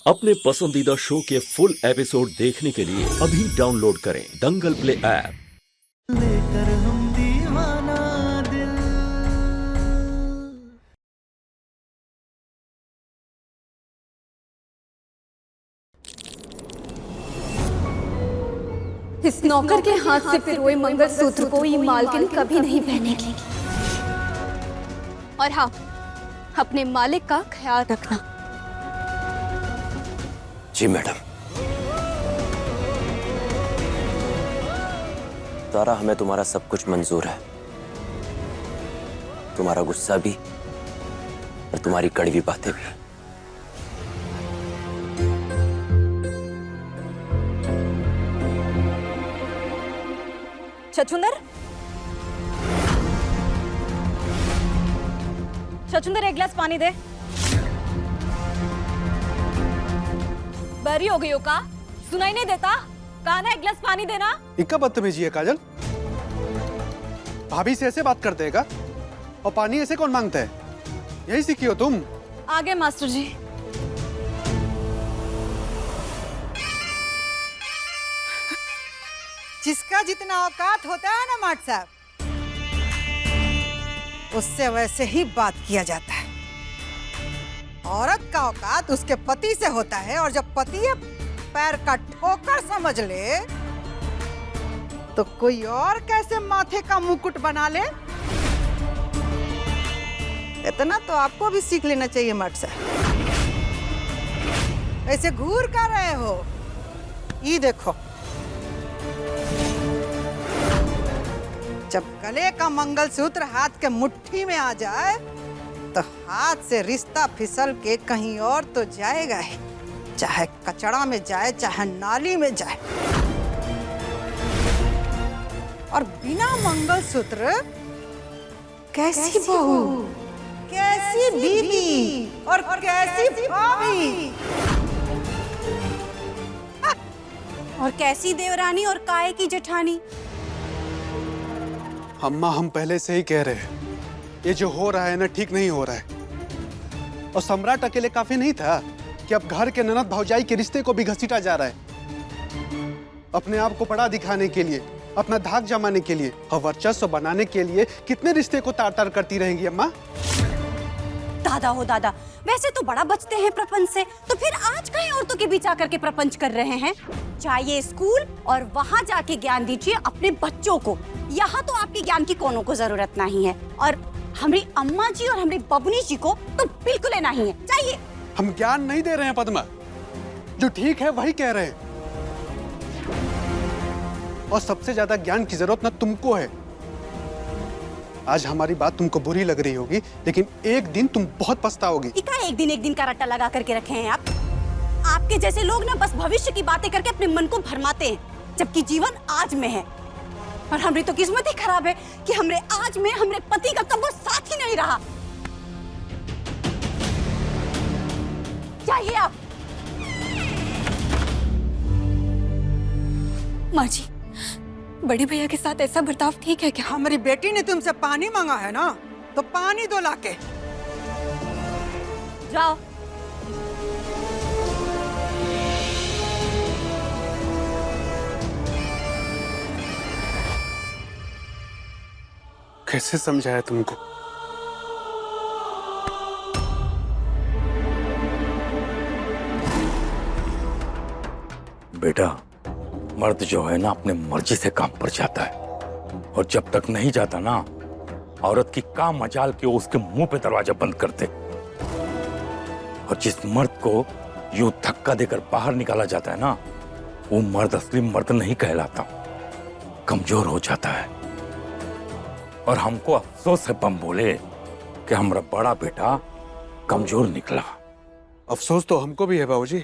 अपने पसंदीदा शो के फुल एपिसोड देखने के लिए अभी डाउनलोड करें दंगल प्ले ऐप। लेकर हम दीवाना दिल। इस नौकर के हाथ से पिरोए मंगलसूत्र को ये मालकिन कभी नहीं पहनेगी। और हाँ, अपने मालिक का ख्याल रखना। जी मैडम। तारा, हमें तुम्हारा सब कुछ मंजूर है, तुम्हारा गुस्सा भी और तुम्हारी कड़वी बातें भी। छछुंदर, छछुंदर एक गिलास पानी दे। बरी हो गई हो का? सुनाई नहीं देता? कहा ना एक गिलास पानी देना। इक्का बदतमीजी है काजल, भाभी से ऐसे बात करते हैं का? और पानी ऐसे कौन मांगता है? यही सीखी हो तुम? आगे मास्टर जी। जिसका जितना औकात होता है ना माट साहब, उससे वैसे ही बात किया जाता है। औरत का औकात उसके पति से होता है, और जब पति पैर का ठोकर समझ ले तो कोई और कैसे माथे का मुकुट बना ले। इतना तो आपको भी सीख लेना चाहिए माट साहब। ऐसे घूर कर रहे हो? ये देखो, जब गले का मंगलसूत्र हाथ के मुट्ठी में आ जाए तो हाथ से रिश्ता फिसल के कहीं और तो जाएगा ही, चाहे कचड़ा में जाए चाहे नाली में जाए। और बिना मंगलसूत्र कैसी बहू, कैसी बीवी और कैसी भाभी, और कैसी देवरानी और काय की जेठानी। अम्मा, हम पहले से ही कह रहे हैं, ये जो हो रहा है ना ठीक नहीं हो रहा है। और सम्राट अकेले काफी नहीं था कि अब घर के ननद भौजाई के रिश्ते को भी घसीटा जा रहा है। अपने आप को बड़ा दिखाने के लिए, अपना धाक जमाने के लिए और वर्चस्व बनाने के लिए कितने रिश्ते को तार तार करती रहेंगी अम्मा? दादा हो दादा, वैसे तो बड़ा बचते हैं प्रपंच से, तो फिर आज कहीं औरतों के बीच आकर के प्रपंच कर रहे हैं। जाइए स्कूल और वहाँ जाके ज्ञान दीजिए अपने बच्चों को। यहाँ तो आपके ज्ञान की कोनो को जरूरत नहीं है, और हमारी अम्मा जी और हमारी बबुनी जी को तो बिल्कुल नहीं है। जाइए। हम ज्ञान नहीं दे रहे हैं पद्मा, जो ठीक है वही कह रहे हैं। और सबसे ज्यादा ज्ञान की जरूरत ना तुमको है। आज हमारी बात तुमको बुरी लग रही होगी, लेकिन एक दिन तुम बहुत पछताओगी। एक दिन का रट्टा लगा करके रखे हैं आप। आपके जैसे लोग ना बस भविष्य की बातें करके अपने मन को भरमाते हैं, जबकि जीवन आज में है। और हमारी तो किस्मत ही खराब है कि हमरे आज में हमरे पति का कब वो साथ ही नहीं रहा। जाइए आप। माँ जी, बड़े भैया के साथ ऐसा बर्ताव ठीक है क्या? हमारी बेटी ने तुमसे पानी मांगा है ना, तो पानी दो लाके। जाओ। कैसे समझाया तुमको? बेटा, मर्द जो है ना अपने मर्जी से काम पर जाता है, और जब तक नहीं जाता ना, औरत की काम मजाल के उसके मुंह पे दरवाजा बंद कर दे। और जिस मर्द को यूं धक्का देकर बाहर निकाला जाता है ना, वो मर्द असली मर्द नहीं कहलाता, कमजोर हो जाता है। और हमको अफसोस है बम बोले कि हमारा बड़ा बेटा कमजोर निकला। अफसोस तो हमको भी है बाबूजी,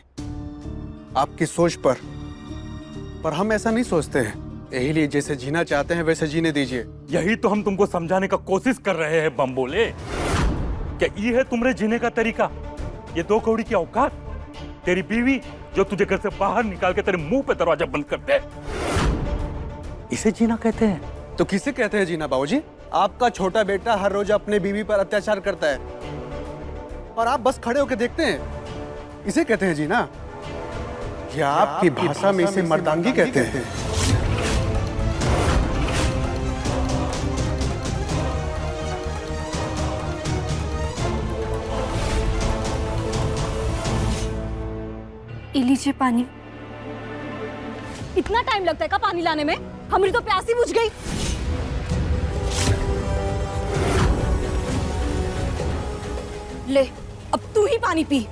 आपकी सोच पर हम ऐसा नहीं सोचते हैं। यही लिए जैसे जीना चाहते हैं वैसे जीने दीजिए। यही तो हम तुमको समझाने का कोशिश कर रहे हैं बम बोले। क्या ये है तुम्हारे जीने का तरीका? ये 2 कौड़ी की औकात? तेरी बीवी जो तुझे घर से बाहर निकाल के तेरे मुंह पे दरवाजा बंद कर दे, इसे जीना कहते हैं? तो किसे कहते हैं जीना बाबूजी? आपका छोटा बेटा हर रोज अपने बीवी पर अत्याचार करता है और आप बस खड़े होकर देखते हैं। इसे कहते हैं जी ना, या आपकी भाषा में इसे मर्दांगी कहते हैं। ये लीजिए पानी। इतना टाइम लगता है का पानी लाने में? हमारी तो प्यास ही बुझ गई। ले, अब तू ही पानी पी।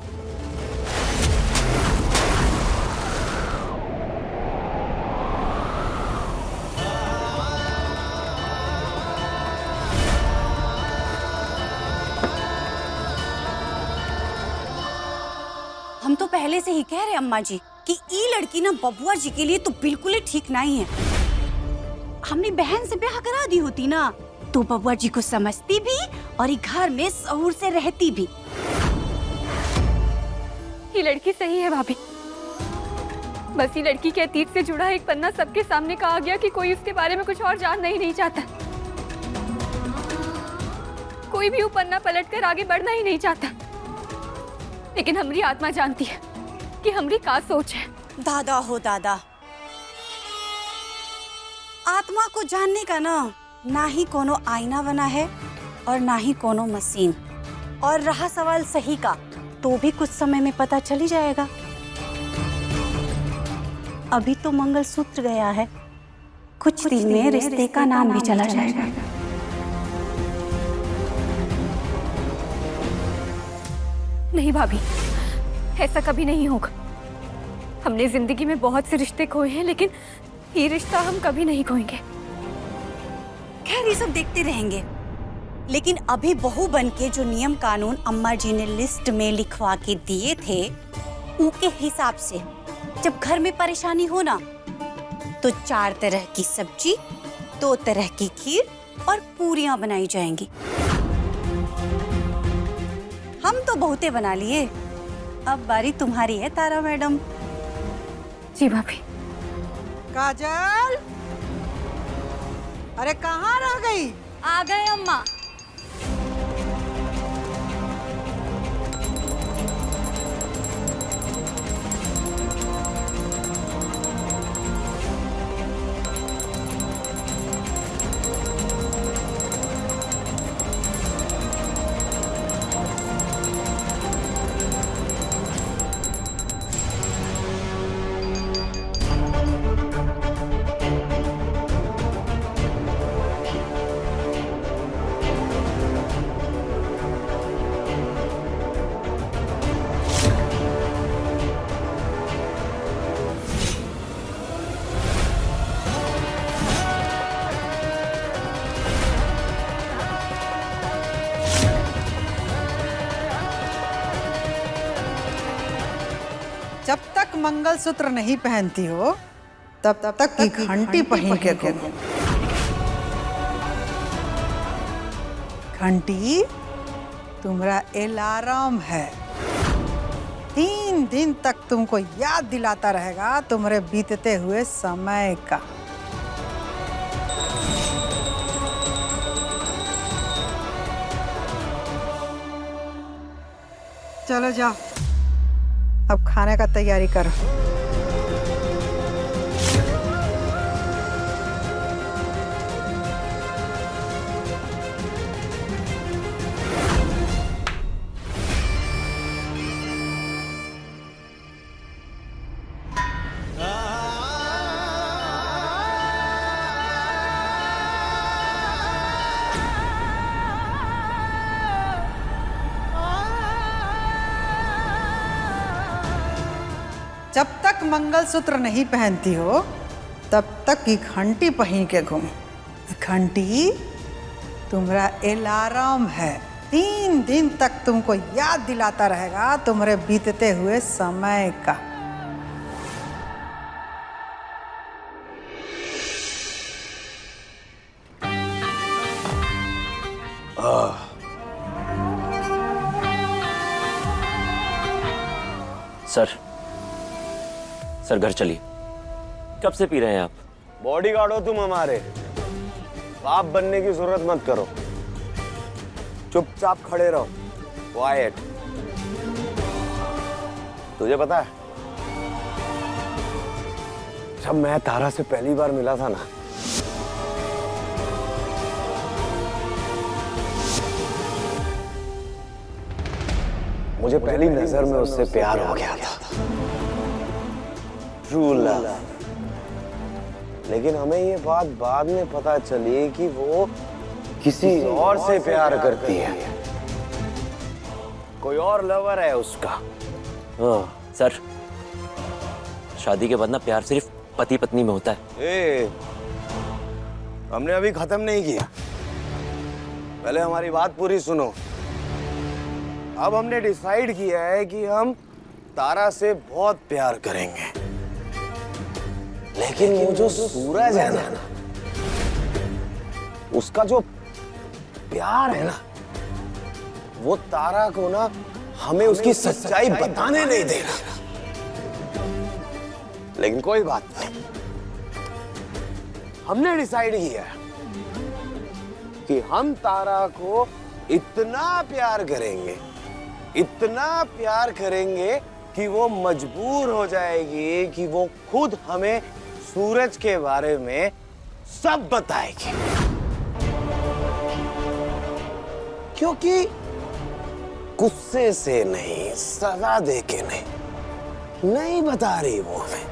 हम तो पहले से ही कह रहे अम्मा जी कि ये लड़की ना बबुआ जी के लिए तो बिल्कुल ही ठीक नहीं है। हमने बहन से ब्याह करा दी होती ना तो बबुआ जी को समझती भी और ये घर में सहूर से रहती भी। ये लड़की सही है भाभी। बस ये लड़की के अतीत से जुड़ा एक पन्ना सबके सामने कहा गया कि कोई उसके बारे में कुछ और जानना ही नहीं चाहता। कोई भी वो पन्ना पलटकर आगे बढ़ना ही नहीं चाहता। लेकिन हमारी आत्मा जानती है कि हमारी का सोच है। दादा हो दादा, आत्मा को जानने का ना ही कोनो आईना बना है और ना ही कोनो मशीन। और रहा सवाल सही का, तो भी कुछ समय में पता चल ही जाएगा। अभी तो मंगलसूत्र गया है, कुछ दिन में रिश्ते का नाम भी चला जाएगा। नहीं भाभी, ऐसा कभी नहीं होगा। हमने जिंदगी में बहुत से रिश्ते खोए हैं, लेकिन ये रिश्ता हम कभी नहीं खोएंगे। खैर ये सब देखते रहेंगे, लेकिन अभी बहू बन के जो नियम कानून अम्मा जी ने लिस्ट में लिखवा के दिए थे, उनके हिसाब से जब घर में परेशानी हो ना तो 4 तरह की सब्जी, 2 तरह की खीर और पूरियां बनाई जाएंगी। हम तो बहुते बना लिए, अब बारी तुम्हारी है तारा मैडम। जी भाभी। काजल, अरे कहाँ रह गई? आ गए अम्मा। जब तक मंगलसूत्र नहीं पहनती हो तब तक की घंटी पहन के घूमो। घंटी तुम्हारा अलार्म है। 3 दिन तक तुमको याद दिलाता रहेगा तुम्हारे बीतते हुए समय का। चलो जाओ, अब खाने का तैयारी करो। जब तक मंगलसूत्र नहीं पहनती हो तब तक की घंटी पहन के घूमो। घंटी तुम्हारा अलार्म है। 3 दिन तक तुमको याद दिलाता रहेगा तुम्हारे बीतते हुए समय का। सर घर चलिए। कब से पी रहे हैं आप? बॉडीगार्ड हो तुम हमारे, बाप बनने की जरूरत मत करो। चुपचाप खड़े रहो, क्वाइट। तुझे पता है, जब मैं तारा से पहली बार मिला था ना, मुझे पहली नजर में उससे प्यार हो गया था। True love. लेकिन हमें ये बात बाद में पता चली कि वो किसी और से प्यार करती है, कोई और लवर है उसका। हाँ सर, शादी के बाद ना प्यार सिर्फ पति पत्नी में होता है। हमने अभी खत्म नहीं किया, पहले हमारी बात पूरी सुनो। अब हमने डिसाइड किया है कि हम तारा से बहुत प्यार करेंगे, लेकिन वो जो सूरज है ना, उसका जो प्यार है ना, वो तारा को ना हमें उसकी सच्चाई बताने नहीं दे रहा। लेकिन कोई बात नहीं, हमने डिसाइड किया है कि हम तारा को इतना प्यार करेंगे, इतना प्यार करेंगे कि वो मजबूर हो जाएगी कि वो खुद हमें सूरज के बारे में सब बताएगी। क्योंकि गुस्से से नहीं, सजा दे के नहीं बता रही वो हमें,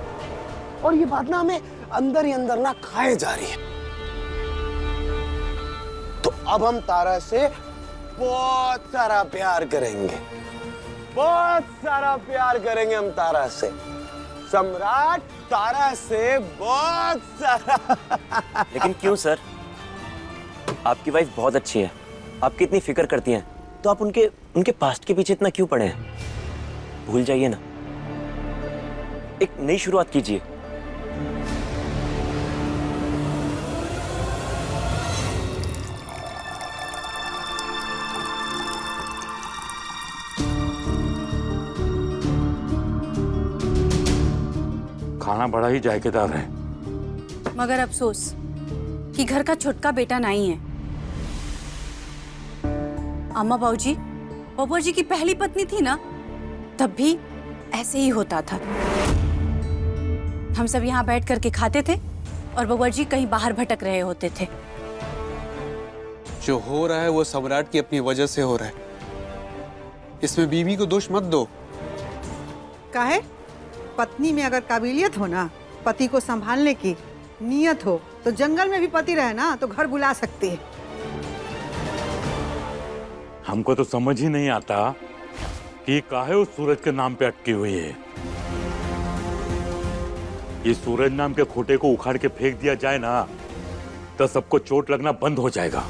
और ये बात ना हमें अंदर ही अंदर ना खाए जा रही है। तो अब हम तारा से बहुत सारा प्यार करेंगे, बहुत सारा प्यार करेंगे हम तारा से। सम्राट, तारा से बहुत सारा। लेकिन क्यों सर? आपकी वाइफ बहुत अच्छी है, आपकी इतनी फिक्र करती हैं, तो आप उनके पास्ट के पीछे इतना क्यों पड़े हैं? भूल जाइए ना, एक नई शुरुआत कीजिए। खाना बड़ा ही जायकेदार है, मगर अफसोस कि घर का छोटका बेटा नहीं है। अम्मा बाबूजी, पप्पा जी की पहली पत्नी थी ना, तब भी ऐसे ही होता था। हम सब यहाँ बैठ करके खाते थे और बबुआ जी कहीं बाहर भटक रहे होते थे। जो हो रहा है वो सम्राट की अपनी वजह से हो रहा है, इसमें बीवी को दोष मत दो। काहे? पत्नी में अगर काबिलियत हो ना, पति को संभालने की नियत हो, तो जंगल में भी पति रहे ना तो घर बुला सकती है। हमको तो समझ ही नहीं आता कि काहे उस सूरज के नाम पे अटकी हुई है। ये सूरज नाम के खोटे को उखाड़ के फेंक दिया जाए ना, तो सबको चोट लगना बंद हो जाएगा।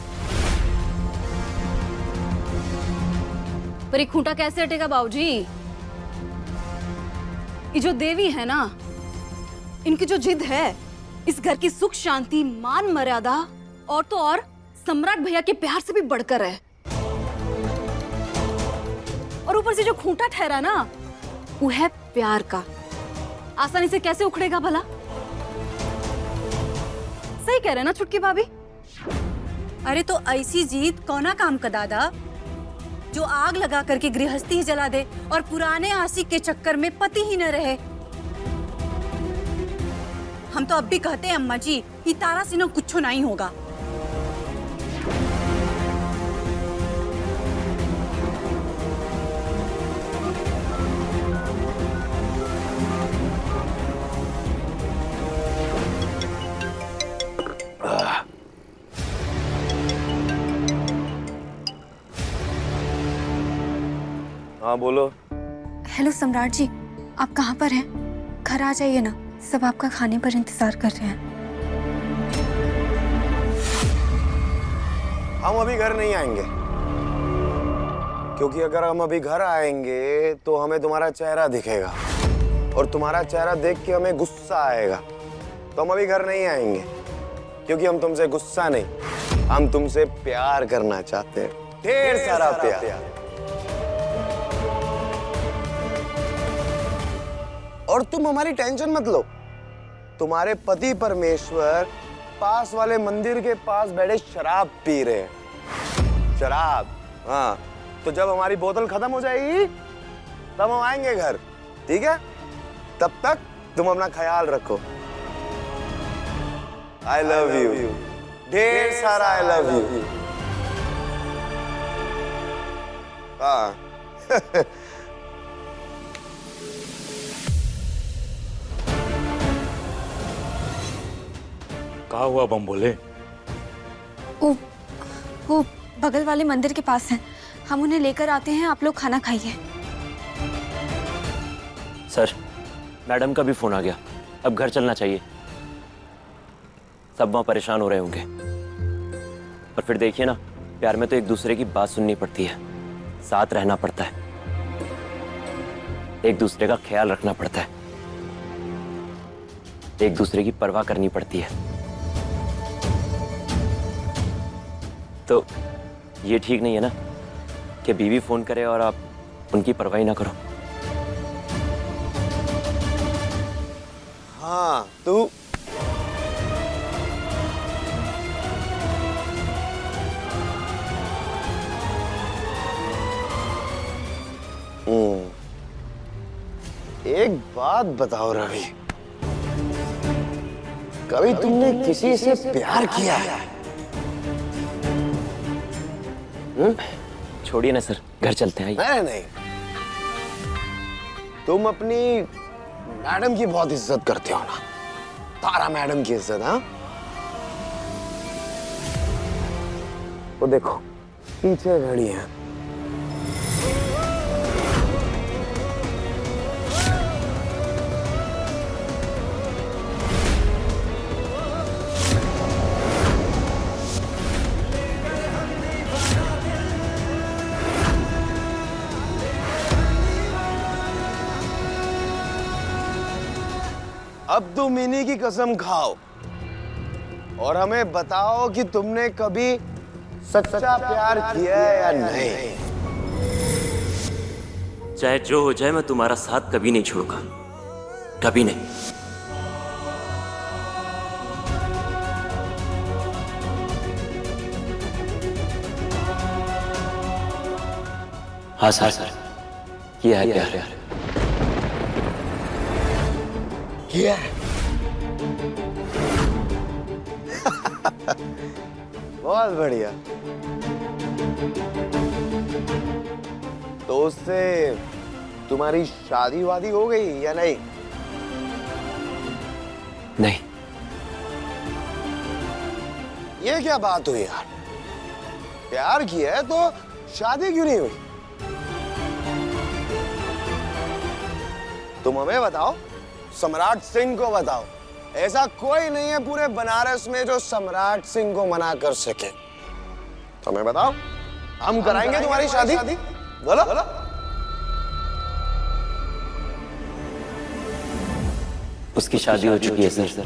पर ये खूंटा कैसे हटेगा बाबूजी? ये जो देवी है ना, इनकी जो जिद है, इस घर की सुख शांति, मान मर्यादा और तो और सम्राट भैया के प्यार से भी बढ़कर है। और ऊपर से जो खूंटा ठहरा ना, वो है प्यार का। आसानी से कैसे उखड़ेगा भला? सही कह रहे ना छुटकी भाभी? अरे तो ऐसी जीत कौना काम का दादा, जो आग लगा करके गृहस्थी ही जला दे और पुराने आशिक के चक्कर में पति ही न रहे। हम तो अब भी कहते हैं अम्मा जी, कि तारा से न कुछ नहीं होगा। हाँ बोलो। हेलो सम्राट जी, आप कहाँ पर हैं? घर आ जाइए ना, सब आपका खाने पर इंतजार कर रहे हैं। हम अभी घर नहीं आएंगे, क्योंकि अगर हम अभी घर आएंगे तो हमें तुम्हारा चेहरा दिखेगा और तुम्हारा चेहरा देख के हमें गुस्सा आएगा। तो हम अभी घर नहीं आएंगे, क्योंकि हम तुमसे गुस्सा नहीं, हम तुमसे प्यार करना चाहते हैं, ढेर सारा प्यार। और तुम हमारी टेंशन मत लो, तुम्हारे पति परमेश्वर पास वाले मंदिर के पास बैठे शराब पी रहे हैं। शराब, हाँ। तो जब हमारी बोतल खत्म हो जाएगी तब हम आएंगे घर, ठीक है? तब तक तुम अपना ख्याल रखो। आई लव यू, ढेर सारा आई लव यू। हाँ। कहा हुआ बम बोले? वो बगल वाले मंदिर के पास हैं। हम उन्हें लेकर आते हैं, आप लोग खाना खाइए। सर, मैडम का भी फोन आ गया, अब घर चलना चाहिए। सब वहां परेशान हो रहे होंगे। और फिर देखिए ना, प्यार में तो एक दूसरे की बात सुननी पड़ती है, साथ रहना पड़ता है, एक दूसरे का ख्याल रखना पड़ता है, एक दूसरे की परवाह करनी पड़ती है। तो ये ठीक नहीं है ना कि बीवी फोन करे और आप उनकी परवाह ही ना करो। हाँ, तू एक बात बताओ रवि, कभी तुमने किसी से प्यार किया है? छोड़िए ना सर, घर चलते हैं। नहीं नहीं, तुम अपनी मैडम की बहुत इज्जत करते हो ना, तारा मैडम की इज्जत। हाँ, वो देखो पीछे खड़ी है। अब तुम मिनी की कसम खाओ और हमें बताओ कि तुमने कभी सच्चा प्यार किया है या नहीं। चाहे जो हो जाए, मैं तुम्हारा साथ कभी नहीं छोड़ूंगा, कभी नहीं। हाँ सर, किया है प्यार। किया है। बहुत बढ़िया। तो उससे तुम्हारी शादी वादी हो गई या नहीं? नहीं। ये क्या बात हुई यार? प्यार किया है तो शादी क्यों नहीं हुई? तुम हमें बताओ, सम्राट सिंह को बताओ। ऐसा कोई नहीं है पूरे बनारस में जो सम्राट सिंह को मना कर सके। तो हमें बताओ, हम कराएंगे तुम्हारी शादी। बोलो। उसकी शादी हो चुकी है सर।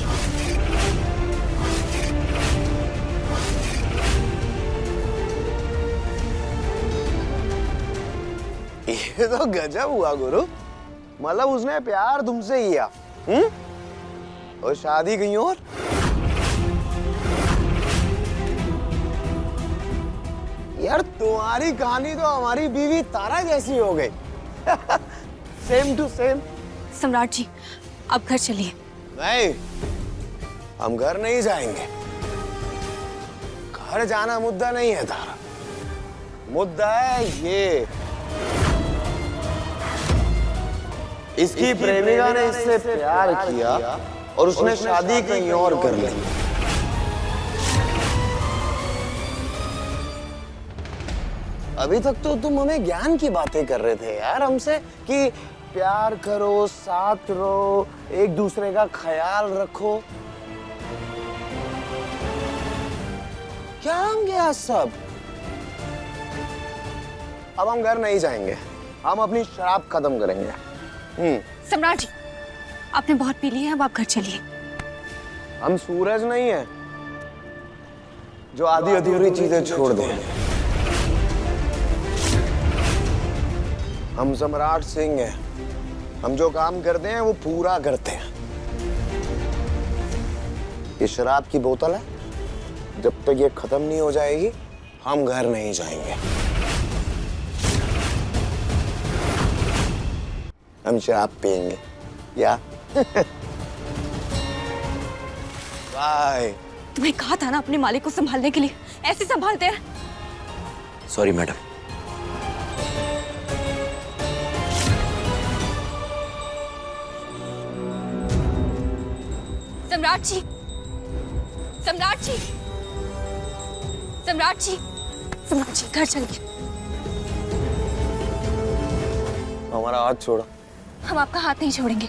ये तो गजब हुआ गुरु, मतलब उसने प्यार तुमसे किया, और शादी कहीं और। यार तुम्हारी कहानी तो हमारी बीवी तारा जैसी हो गई। Same to same. Samrat ji, अब घर चलिए। नहीं, हम घर नहीं जाएंगे। घर जाना मुद्दा नहीं है तारा, मुद्दा है ये। इसकी प्रेमिका ने इससे प्यार किया और उसने शादी कहीं और कर ली। अभी तक तो तुम हमें ज्ञान की बातें कर रहे थे यार हमसे, कि प्यार करो, साथ रहो, एक दूसरे का ख्याल रखो। क्या हम गया सब? अब हम घर नहीं जाएंगे, हम अपनी शराब खत्म करेंगे। सम्राट जी, आपने बहुत पी ली है, अब आप घर चलिए। हम सूरज नहीं है जो आधी अधूरी चीजें छोड़ दें। हम सम्राट सिंह हैं, हम जो काम करते हैं वो पूरा करते हैं। ये शराब की बोतल है, जब तक ये खत्म नहीं हो जाएगी हम घर नहीं जाएंगे। हम शराब पियेंगे या बाय। तुम्हें कहा था ना अपने मालिक को संभालने के लिए, ऐसे संभालते हैं। Sorry madam. सम्राट जी, सम्राट जी, सम्राट जी, सम्राट जी घर चलिए। हमारा हाथ छोड़ो। हम आपका हाथ नहीं छोड़ेंगे।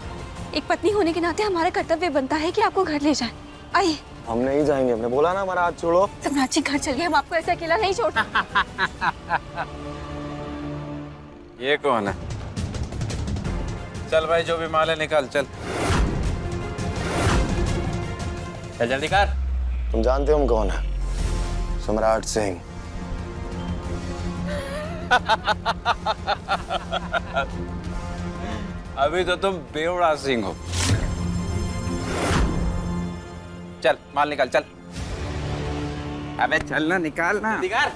एक पत्नी होने के नाते हमारा कर्तव्य बनता है कि आपको घर ले जाएं। आइए। हम नहीं जाएंगे, हमने बोला ना हमारा हाथ छोड़ो। सम्राट जी घर चलिए, हम आपको ऐसे अकेला नहीं छोड़ते। ये कौन है? चल भाई, जो भी माल है निकाल, चल चल जल्दी कर। तुम जानते हो हम कौन है? सम्राट सिंह। अभी तो तुम बेवड़ा सिंह हो। चल माल निकाल, चल। अबे चल ना, निकाल ना। निकाल।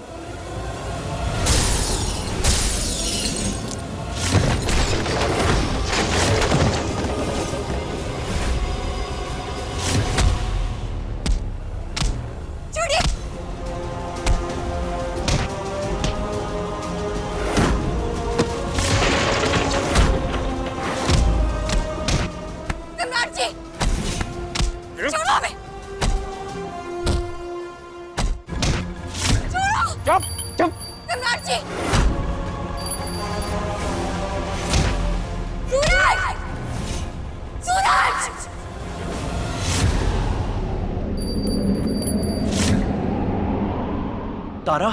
तारा,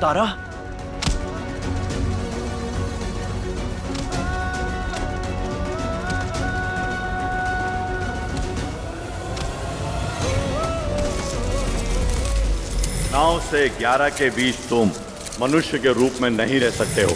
तारा, नौ से 11 के बीच तुम मनुष्य के रूप में नहीं रह सकते हो।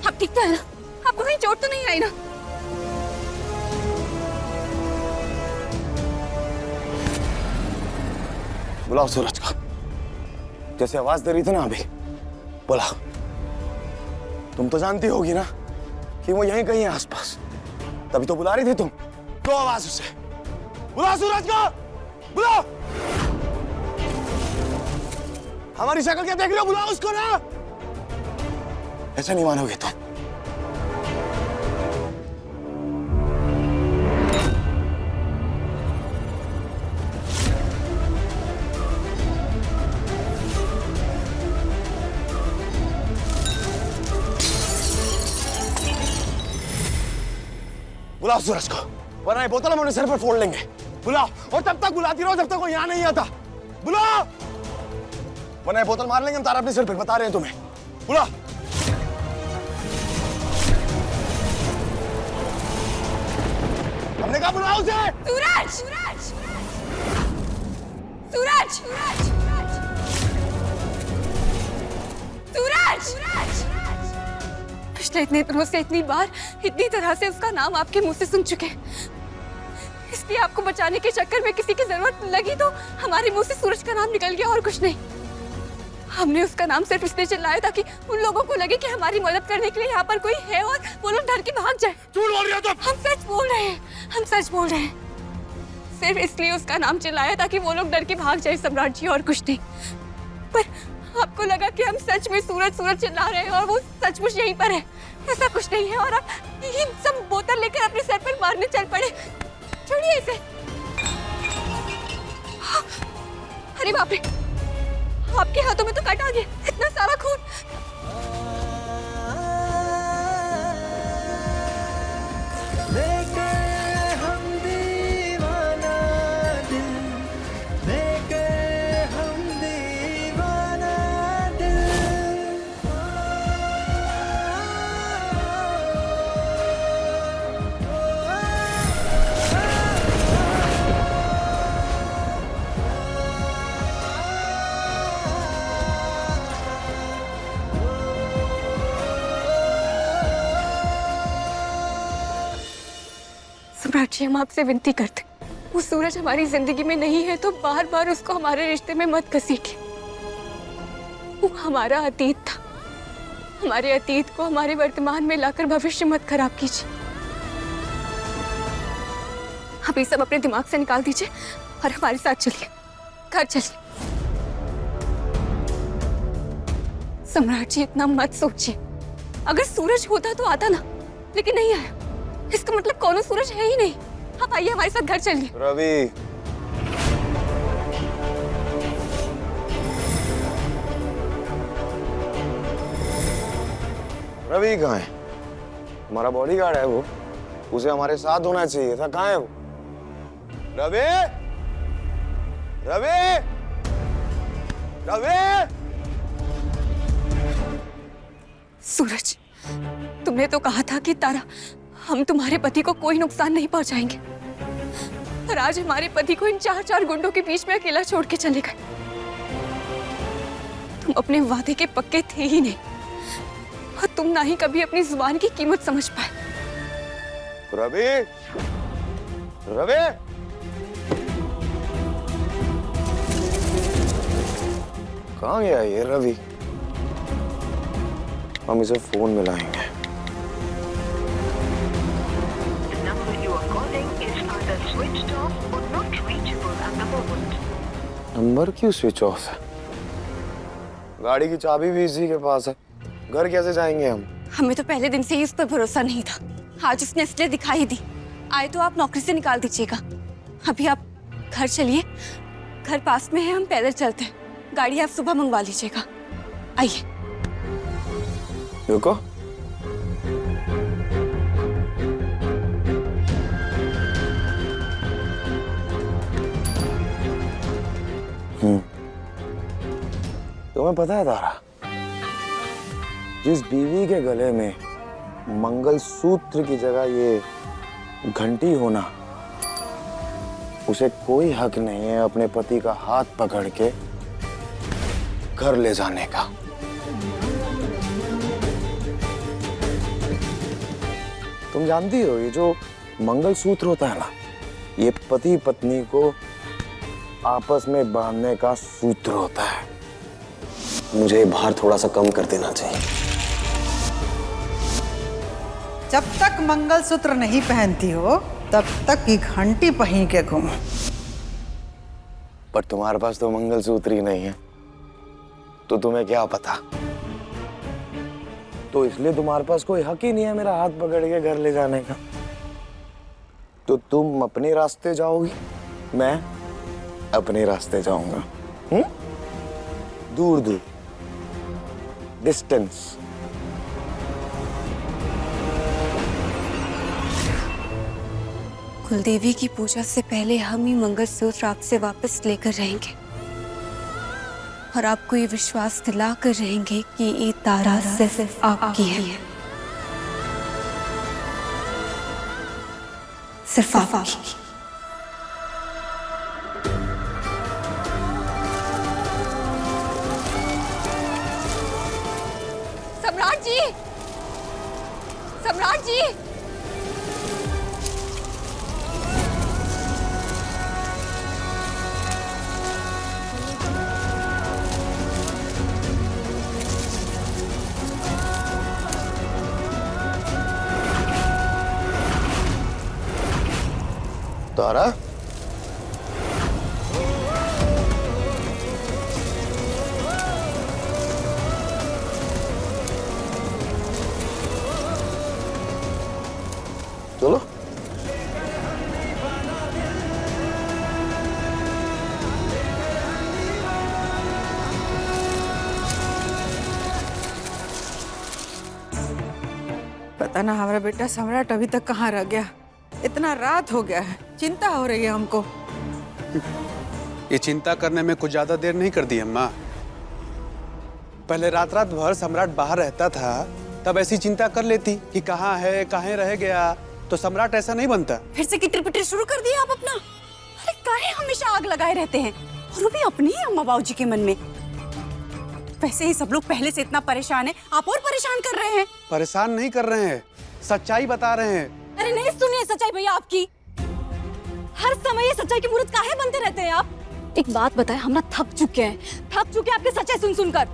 आप ठीक तो है ना? आपको कहीं चोट तो नहीं आई ना? बुलाओ सूरज को। जैसे आवाज दे रही थी ना अभी, बुलाओ। तुम तो जानती होगी ना कि वो यहीं कहीं है आसपास, तभी तो बुला रही थी तुम। दो आवाज उसे। बुलाओ सूरज को, बुलाओ। हमारी शक्ल क्या देख रहे हो? बुलाओ उसको ना। ऐसा नहीं मानोगे तुम। बुलाओ सूरज को, वरना ये बोतल हम अपने सर पर फोड़ लेंगे। बुलाओ, और तब तक बुलाती रहो जब तक वो यहाँ नहीं आता। बुलाओ, वरना ये बोतल मार लेंगे हम तारा अपने सिर पर, बता रहे हैं तुम्हें। बुलाओ। हमने कहा बुलाओ उसे। सूरज! सूरज! सूरज! सूरज! सूरज! पिछले इतने दिनों से इतनी बार इतनी तरह से उसका नाम आपके मुंह से सुन चुके हैं, इसलिए आपको बचाने के चक्कर में किसी की जरूरत लगी तो हमारे मुंह से सूरज का नाम निकल गया और कुछ नहीं। हमने उसका नाम सिर्फ इसलिए चिल्लाया ताकि उन लोगों को लगे कि हमारी मदद करने के लिए यहाँ पर कोई है और वो लोग डर के भाग जाए। झूठ बोल रही हो तुम। हम सच बोल रहे हैं, हम सच बोल रहे हैं। सिर्फ इसलिए उसका नाम चिल्लाया ताकि वो लोग डर के भाग जाए सम्राट जी, और कुछ नहीं। पर आपको लगा कि हम सच में सूरज सूरज चिल्ला रहे हैं और वो सचमुच यहीं पर है। ऐसा कुछ नहीं है और आप ये सब बोतल लेकर अपने सर पर मारने चल पड़े। छोड़िए इसे। अरे बाप रे, आपके हाथों में तो कट आ गया, इतना सारा खून। लेके हम दीवाना दिल, लेके हम दीवाना दिल। सम्राट जी, हम आपसे विनती करते, वो सूरज हमारी जिंदगी में नहीं है तो बार बार उसको हमारे रिश्ते में मत घसीटिए। वो हमारा अतीत था, हमारे अतीत को हमारे वर्तमान में लाकर भविष्य मत खराब कीजिए। आप ये सब अपने दिमाग से निकाल दीजिए और हमारे साथ चलिए, घर चलिए। सम्राट जी, इतना मत सोचिए। अगर सूरज होता तो आता ना, लेकिन नहीं आया। इसका मतलब कौनो सूरज है ही नहीं। आप आइए हमारे साथ घर चलिए। रवि, रवि कहाँ है? हमारा बॉडीगार्ड है वो, उसे हमारे साथ होना चाहिए था। कहाँ है वो? रवि, रवि, रवि। सूरज, तुमने तो कहा था कि तारा, हम तुम्हारे पति को कोई नुकसान नहीं पहुंचाएंगे, पर आज हमारे पति को इन 4 गुंडों के बीच में अकेला छोड़ के चले गए। तुम अपने वादे के पक्के थे ही नहीं और तुम ना ही कभी अपनी जुबान की कीमत समझ पाए। रवि, रवि, कहाँ गया ये रवि? हम इसे फोन मिलाएंगे। नंबर क्यों स्विच ऑफ है? गाड़ी की चाबी भी इसी के पास है। घर कैसे जाएंगे हम? हमें तो पहले दिन से ही उस पर भरोसा नहीं था। आज उसने असलियत दिखाई दी। आए तो आप नौकरी से निकाल दीजिएगा। अभी आप घर चलिए, घर पास में है, हम पैदल चलते हैं। गाड़ी आप सुबह मंगवा लीजिएगा। आइए। रुको, तुम्हें पता है तारा, जिस बीवी के गले में मंगलसूत्र की जगह ये घंटी होना, उसे कोई हक नहीं है अपने पति का हाथ पकड़ के घर ले जाने का। तुम जानती हो, ये जो मंगलसूत्र होता है ना, ये पति पत्नी को आपस में बांधने का सूत्र होता है। मुझे भार थोड़ा सा कम कर देना चाहिए। जब तक मंगलसूत्र नहीं पहनती हो तब तक ये घंटी पहन के घूमो। पर तुम्हारे पास तो मंगलसूत्र ही नहीं है, तो तुम्हें क्या पता? तो इसलिए तुम्हारे पास कोई हक ही नहीं है मेरा हाथ पकड़ के घर ले जाने का। तो तुम अपने रास्ते जाओगी, मैं अपने रास्ते जाऊंगा। दूर दूर, डिस्टेंस। कुलदेवी की पूजा से पहले हम ही मंगलसूत्र आपसे वापस लेकर रहेंगे और आपको ये विश्वास दिला कर रहेंगे कि ये तारा सिर्फ आपकी है, सिर्फ आपकी। सम्राट जी, सम्राट जी, तारा, चलो। पता ना हमारा बेटा सम्राट अभी तक कहाँ रह गया। इतना रात हो गया है, चिंता हो रही है हमको। ये चिंता करने में कुछ ज्यादा देर नहीं कर दी अम्मा। पहले रात रात भर सम्राट बाहर रहता था, तब ऐसी चिंता कर लेती कि कहाँ है, कहाँ रह गया, तो सम्राट ऐसा नहीं बनता। फिर से किटर पिटर शुरू कर दिया आप अपना। अरे काहे हमेशा आग लगाए रहते हैं, और वो भी अपनी ही अम्मा बाबूजी के मन में। वैसे ही सब लोग पहले से इतना परेशान है, आप और परेशान कर रहे हैं। परेशान नहीं कर रहे हैं, सच्चाई बता रहे हैं। अरे नहीं सुनिए सच्चाई भैया आपकी। हर समय ये सच्चाई की मूर्त काहे बनते रहते हैं आप? एक बात बताएं, हम ना थक चुके हैं आपके सच्चाई सुन सुनकर।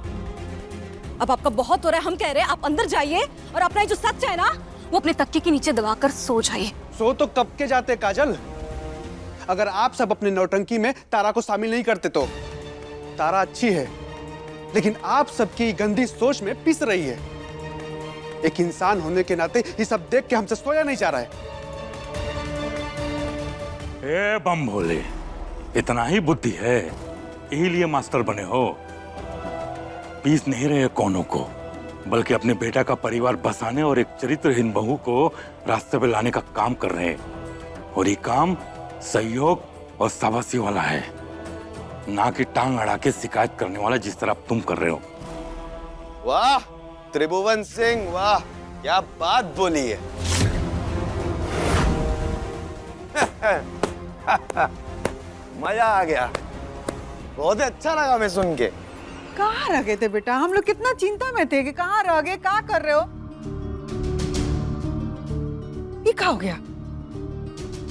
अब आपका बहुत हो रहा है, हम कह रहे हैं आप अंदर जाइए और अपना ये जो सच है ना, वो अपने तकिए के नीचे दबाकर सो जाइए। सो तो कब के जाते काजल। अगर आप सब अपने नौटंकी में तारा को शामिल नहीं करते तो। तारा अच्छी है, लेकिन आप सबकी गंदी सोच में पिस रही है। एक इंसान होने के नाते ये सब देख के हमसे सोया नहीं जा रहा है। ए बम भोले, इतना ही बुद्धि है, यही लिए मास्टर बने हो। पीस नहीं रहे कौनों को, बल्कि अपने बेटा का परिवार बसाने और एक चरित्रहीन बहू को रास्ते पे लाने का काम कर रहे हैं। और ये काम सहयोग और शाबाशी वाला है, ना कि टांग अड़ा के शिकायत करने वाला, जिस तरह तुम कर रहे हो। वाह त्रिभुवन सिंह, वाह क्या बात बोली है। मजा आ गया, बहुत अच्छा लगा मैं सुन के। कहाँ रह गए थे बेटा? हम लोग कितना चिंता में थे कि कहाँ रह गए, क्या कर रहे हो। ये क्या हो गया?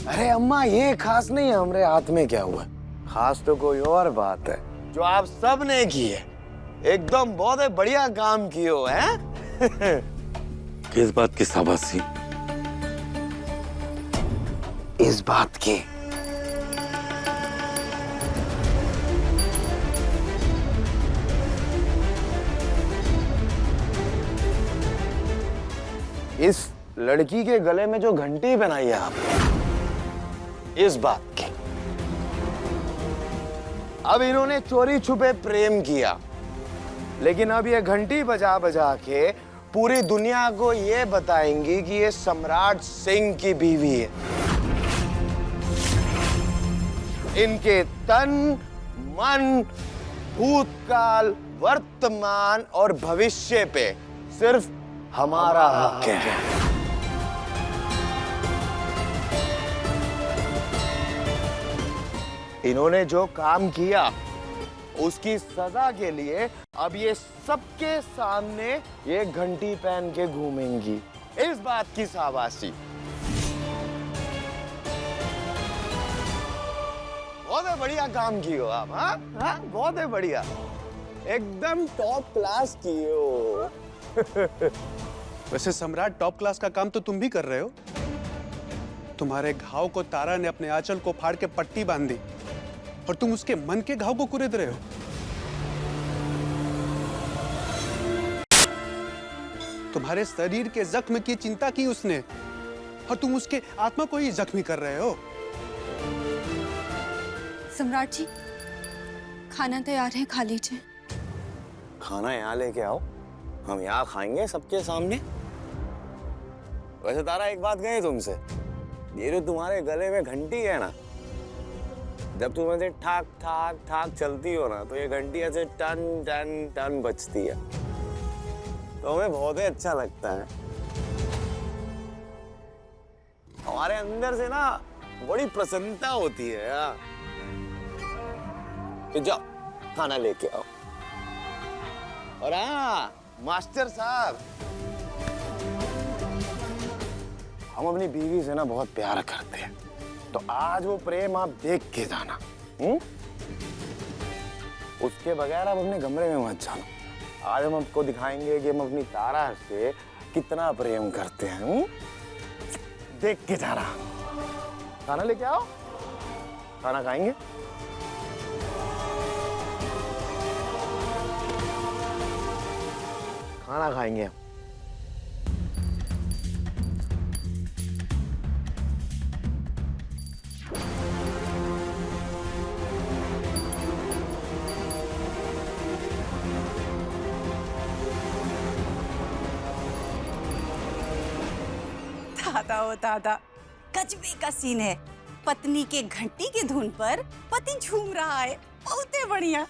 अरे अम्मा, ये खास नहीं है, हमारे हाथ में क्या हुआ। खास तो कोई और बात है जो आप सब ने की है। एकदम बहुत बढ़िया काम किए हो, हैं? किस बात की शाबाशी? इस बात की। इस लड़की के गले में जो घंटी बनाई है आपने, इस बात की। अब इन्होंने चोरी छुपे प्रेम किया, लेकिन अब ये घंटी बजा बजा के पूरी दुनिया को ये बताएंगी कि ये सम्राट सिंह की बीवी है। इनके तन, मन, भूतकाल, वर्तमान और भविष्य पे सिर्फ हमारा हक है। इन्होंने जो काम किया उसकी सजा के लिए अब ये सबके सामने ये घंटी पहन के घूमेंगी। इस बात की शाबाशी। बहुत बढ़िया काम किए हो आप। हाँ हाँ, बहुत बढ़िया, एकदम टॉप क्लास किए हो। वैसे सम्राट, टॉप क्लास का काम तो तुम भी कर रहे हो। तुम्हारे घाव को तारा ने अपने आंचल को फाड़ के पट्टी बांध दी, और तुम उसके मन के घाव को कुरेद रहे हो। तुम्हारे शरीर के जख्म की चिंता की उसने, और तुम उसके आत्मा को ही जख्मी कर रहे हो। सम्राट जी, खाना तैयार है, खा लीजिए। खाना यहाँ लेके आओ, हम यहाँ खाएंगे सबके सामने। वैसे तारा, एक बात कही तुमसे, ये जो तुम्हारे गले में घंटी है ना, जब तुम ऐसे ठाक ठाक ठाक चलती हो ना, तो ये घंटी ऐसे टन टन टन बजती है, तो हमें बहुत ही अच्छा लगता है। हमारे अंदर से ना बड़ी प्रसन्नता होती है यार। तो जाओ खाना लेके आओ। और हाँ मास्टर साहब, हम अपनी बीवी से ना बहुत प्यार करते हैं, तो आज वो प्रेम आप देख के जाना। उसके बगैर आप अपने कमरे में मत जाना। आज हम आपको दिखाएंगे कि हम अपनी तारा से कितना प्रेम करते हैं। देख के जाना। खाना लेके आओ, खाना खाएंगे। खाना खाएंगे। दादा ओ दादा, गजबे का सीन है। पत्नी के घंटी की धुन पर पति झूम रहा है, बहुत ही बढ़िया।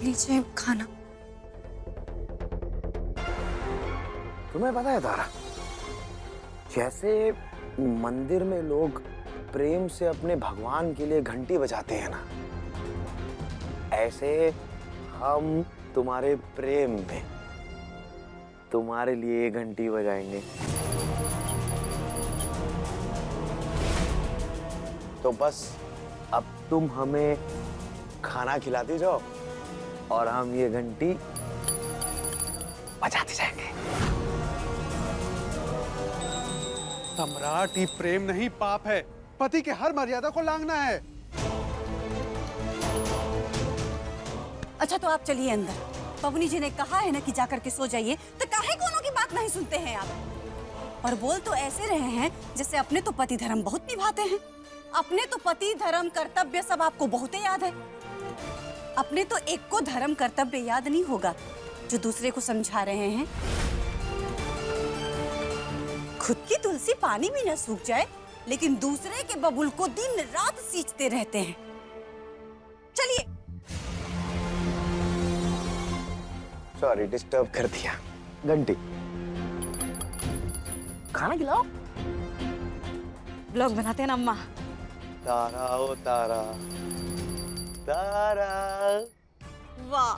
लीजिए खाना। तुम्हें पता है तारा, जैसे मंदिर में लोग प्रेम से अपने भगवान के लिए घंटी बजाते हैं ना, ऐसे हम तुम्हारे प्रेम में तुम्हारे लिए घंटी बजाएंगे। तो बस अब तुम हमें खाना खिलाती जाओ और हम ये घंटी बजाते जाएंगे। सम्राट, ये प्रेम नहीं पाप है। पति के हर मर्यादा को लांघना है। अच्छा तो आप चलिए अंदर। पवनी जी ने कहा है ना कि जाकर के सो जाइए, तो काहे कोनो की बात नहीं सुनते हैं आप। और बोल तो ऐसे रहे हैं जैसे अपने तो पति धर्म बहुत निभाते हैं। अपने तो पति धर्म कर्तव्य सब आपको बहुत याद है। अपने तो एक को धर्म कर्तव्य याद नहीं होगा जो दूसरे को समझा रहे हैं। खुद की तुलसी पानी में न सूख जाए, लेकिन दूसरे के बबुल को दिन रात सींचते रहते हैं। चलिए। सॉरी डिस्टर्ब कर दिया। घंटी खाना खिलाओ। ब्लॉग बनाते हैं ना अम्मा। तारा ओ तारा, तारा। वाह,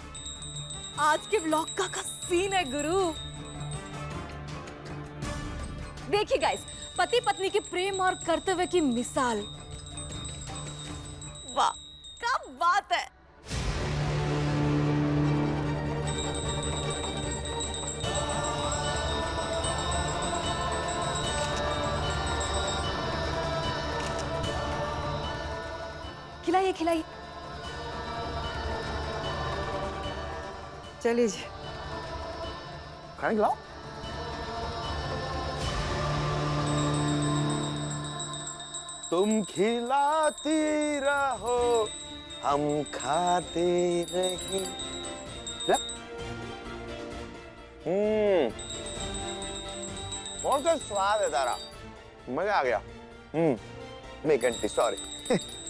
आज के ब्लॉग का सीन है गुरु। देखिए गाइस, पति पत्नी के प्रेम और कर्तव्य की मिसाल। वाह, क्या बात है। खिलाइए खिलाइए। चलिए जी। खाना खिलाओ। तुम खिलाती रहो, हम खाते रहे। बहुत सा स्वाद है तारा, मजा आ गया। नहीं घंटी, सॉरी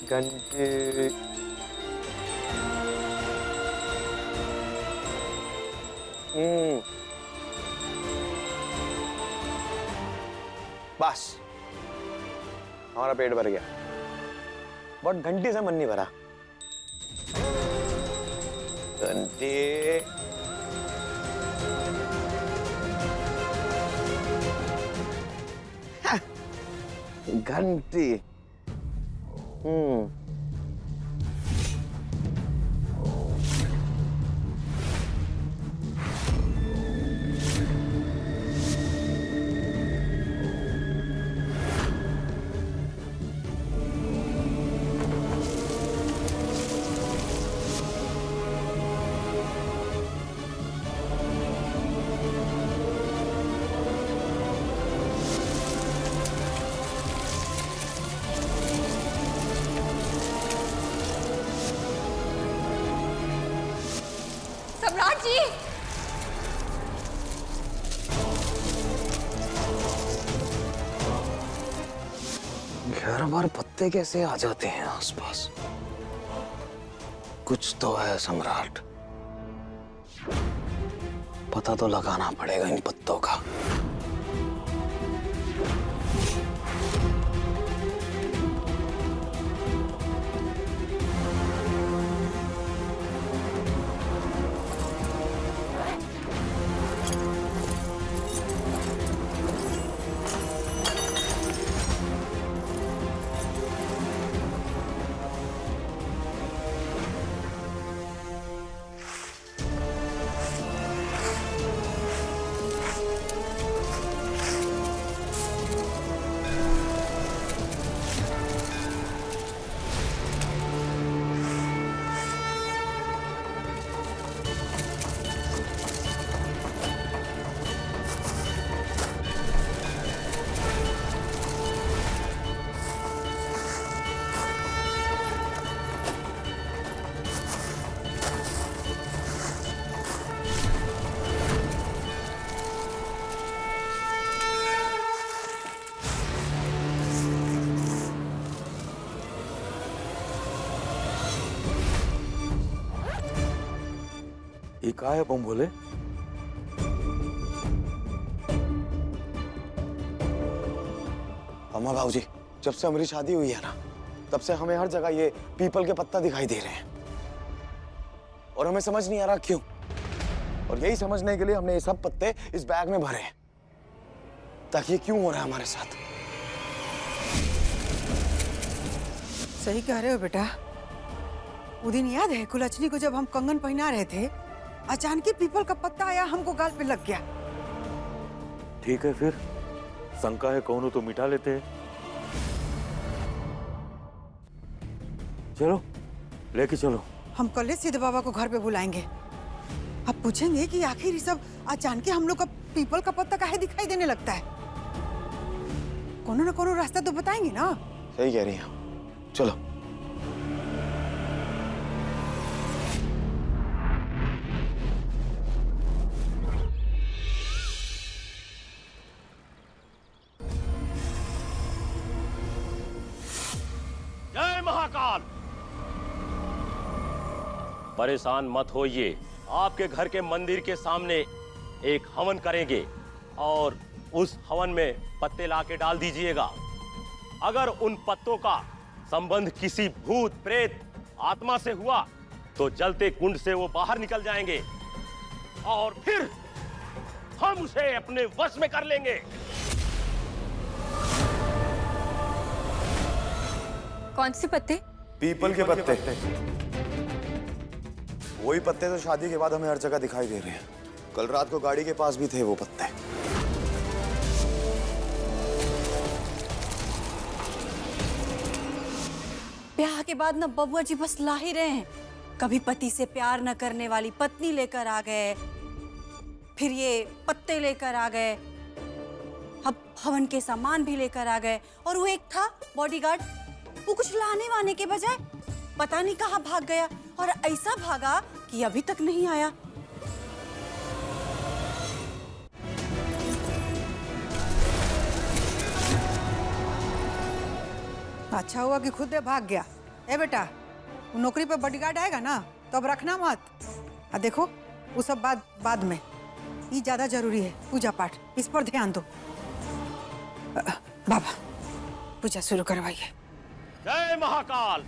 घंटी। बस हमारा पेट भर गया, बट घंटी से मन नहीं भरा। घंटी घंटी। सम्राट जी, घर बार पत्ते कैसे आ जाते हैं आसपास? कुछ तो है सम्राट, पता तो लगाना पड़ेगा इन पत्तों का। ये कहा है बम भोले? अम्मा भाऊजी, जब से हमारी शादी हुई है ना, तब से हमें हर जगह ये पीपल के पत्ता दिखाई दे रहे हैं और हमें समझ नहीं आ रहा क्यों। और यही समझने के लिए हमने ये सब पत्ते इस बैग में भरे हैं, ताकि ये क्यों हो रहा है हमारे साथ। सही कह रहे हो बेटा। वो दिन याद है कुलच्छनी को जब हम कंगन पहना रहे थे, अचानक ही पीपल का पत्ता आया, हमको गाल पे लग गया। ठीक है फिर, शंका है कौन हो तो मिटा लेते हैं। चलो लेके चलो। हम कल ही सीधे बाबा को घर पे बुलाएंगे। अब पूछेंगे कि आखिर ये सब अचानक हम लोग का पीपल का पत्ता काहे दिखाई देने लगता है। कोनो ना कोनो रास्ता तो बताएंगे ना। सही कह रही हैं, चलो। जय महाकाल। परेशान मत होइए, आपके घर के मंदिर के सामने एक हवन करेंगे और उस हवन में पत्ते लाके डाल दीजिएगा। अगर उन पत्तों का संबंध किसी भूत प्रेत आत्मा से हुआ तो जलते कुंड से वो बाहर निकल जाएंगे और फिर हम उसे अपने वश में कर लेंगे। कौन से पत्ते? पीपल के पत्ते। वही पत्ते तो शादी के बाद हमें हर जगह दिखाई दे रहे हैं। कल रात को गाड़ी के पास भी थे वो पत्ते। ब्याह के बाद ना बबुआ जी बस ला ही रहे हैं। कभी पति से प्यार न करने वाली पत्नी लेकर आ गए, फिर ये पत्ते लेकर आ गए, अब हवन के सामान भी लेकर आ गए। और वो एक था बॉडीगार्ड, वो कुछ लाने वाने के बजाय पता नहीं कहाँ भाग गया, और ऐसा भागा कि अभी तक नहीं आया। अच्छा हुआ कि खुद भाग गया। ए बेटा, वो नौकरी पे बॉडीगार्ड आएगा ना तो अब रखना मत। और देखो वो सब बाद में, ये ज्यादा जरूरी है पूजा पाठ, इस पर ध्यान दो। बाबा पूजा शुरू करवाइए। जय महाकाल।